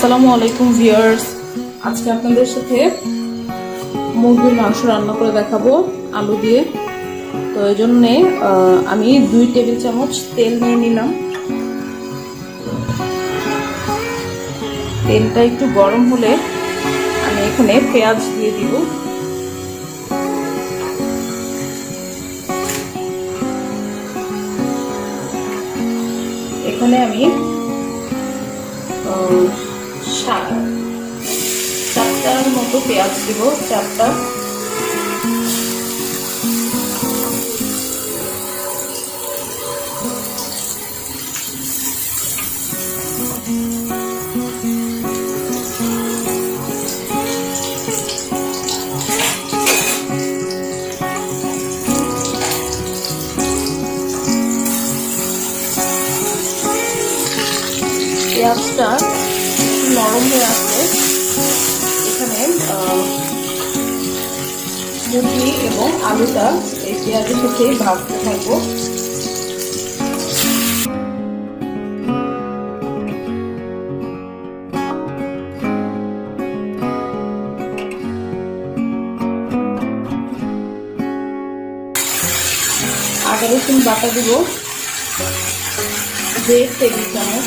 আসসালামু আলাইকুম ভিউয়ার্স, আজকে আপনাদের সাথে মুরগির মাংস রান্না করে দেখাবো আলু দিয়ে। তো এই জন্যে আমি 2 টেবিল চামচ তেল নিয়ে নিলাম। তেলটা একটু গরম হলে আমি এখানে পেঁয়াজ দিয়ে দিব। এখানে আমি 4টার মতো পেঁয়াজ দিব, 4টা। পেঁয়াজটা নরম হয়ে আসলে এখানে মুরগি এবং আলুটা এই পেঁয়াজের সাথে ভাজতে থাকবো। আদা রসুন বাটা দিব 1.5 টেবিল চামচ।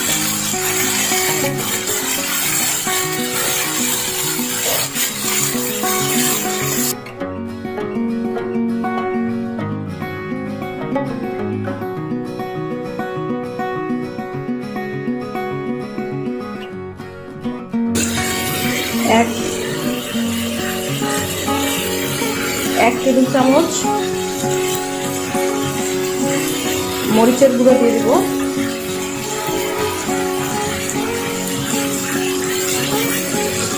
এক টেবিল চামচ মরিচের গুঁড়ো দিয়ে দিব।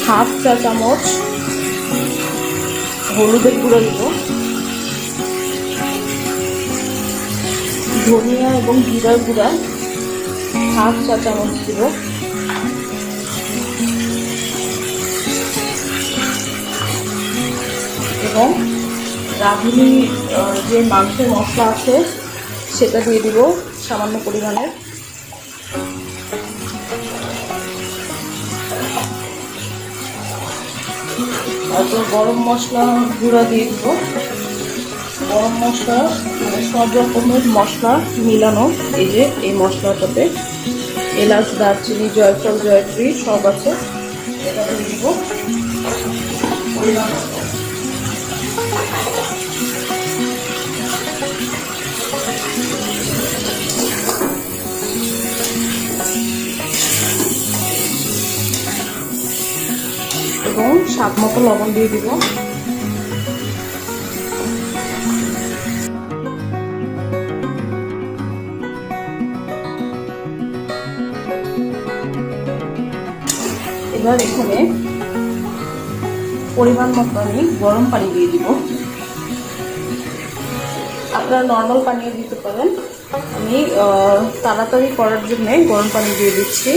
হাফ চা চামচ হলুদের গুঁড়ো দিব। ধনিয়া এবং জিরার গুঁড়া হাফ চা চামচ দিব। এবং রাঁধুনি যে মাংসের মশলা আছে সেটা দিয়ে দিব সামান্য পরিমাণে। তারপর গরম মশলা গুঁড়া দিয়ে দিব। গরম মশলা মানে সব রকমের মশলা মিলানো, এই যে এই মশলাটাতে এলাচ, দারচিনি, জয়ফল, জয়ত্রী সব আছে, এটা দিয়ে দিব। এবং স্বাদ মতো লবণ দিয়ে দিব। এবার এখানে পরিমাণ মতো আমি গরম পানি দিয়ে দিব। আপনারা নর্মাল পানিও দিতে পারেন, আমি তাড়াতাড়ি করার জন্য গরম পানি দিয়ে দিচ্ছি।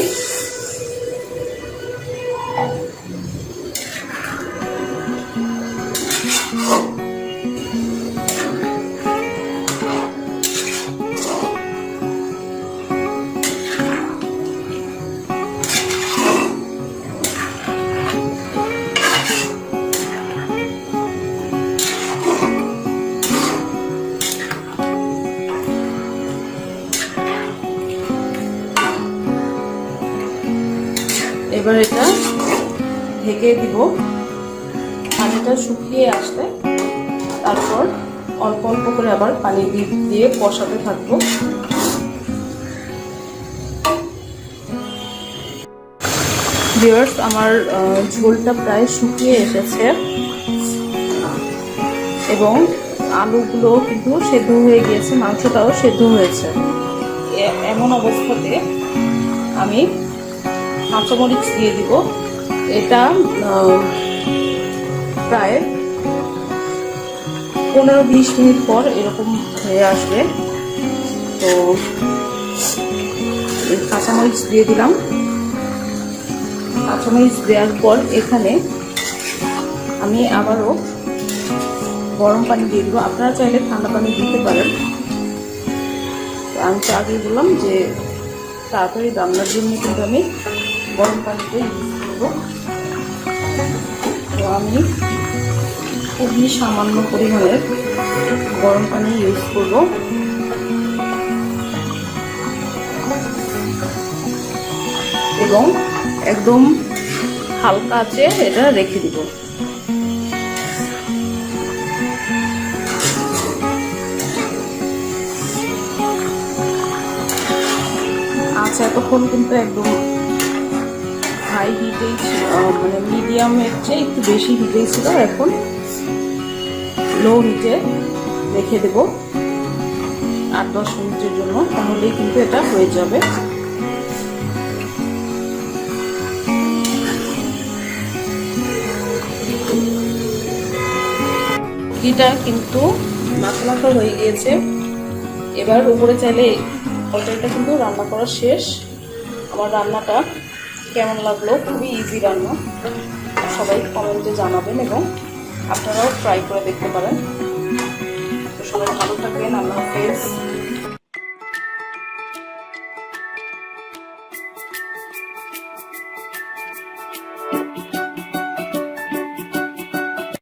এবার এটা ঢেকে দিব। পানিটা শুকিয়ে আসলে তারপর অল্প অল্প করে আবার পানি দিয়ে কষাতে থাকবো। ভিউয়ার্স, আমার ঝোলটা প্রায় শুকিয়ে এসেছে এবং আলুগুলো কিন্তু সেদ্ধ হয়ে গিয়েছে, মাংসটাও সেদ্ধ হয়েছে। এমন অবস্থাতে আমি কাঁচামরিচ দিয়ে দিব। এটা প্রায় 15-20 মিনিট পর এরকম হয়ে আসবে। তো কাঁচামরিচ দিয়ে দিলাম। কাঁচামরিচ দেওয়ার পর এখানে আমি আবারও গরম পানি দিয়ে দিব। আপনারা চাইলে ঠান্ডা পানি দিতে পারেন। তো আমি তো আগেই বললাম যে তাড়াতাড়ি রান্নার জন্য কিন্তু আমি গরম পানিতে ইউজ তো আমি খুবই সামান্য পরিমাণের গরম পানি ইউজ করব। এবং একদম হালকা আঁচে এটা রেখে দিব। আচ্ছা, এতক্ষণ কিন্তু একদম হাই হিটেই ছিল, মানে মিডিয়ামের চেয়ে একটু বেশি হিটেই ছিল। এখন লো হিটে রেখে দেব 8-10 মিনিটের জন্য, তাহলেই কিন্তু এটা হয়ে যাবে। এটা কিন্তু মাখা মাখা হয়ে গিয়েছে। এবার উপরে চাইলে তরকারিটা কিন্তু রান্না করা শেষ। আমার রান্নাটা কেমন লাগলো, খুবই ইজি রান্না, সবাই কমেন্টে জানাবেন এবং আপনারাও ট্রাই করে দেখতে পারেন। তো সবাই ভালো থাকবেন, আল্লাহ হাফেজ।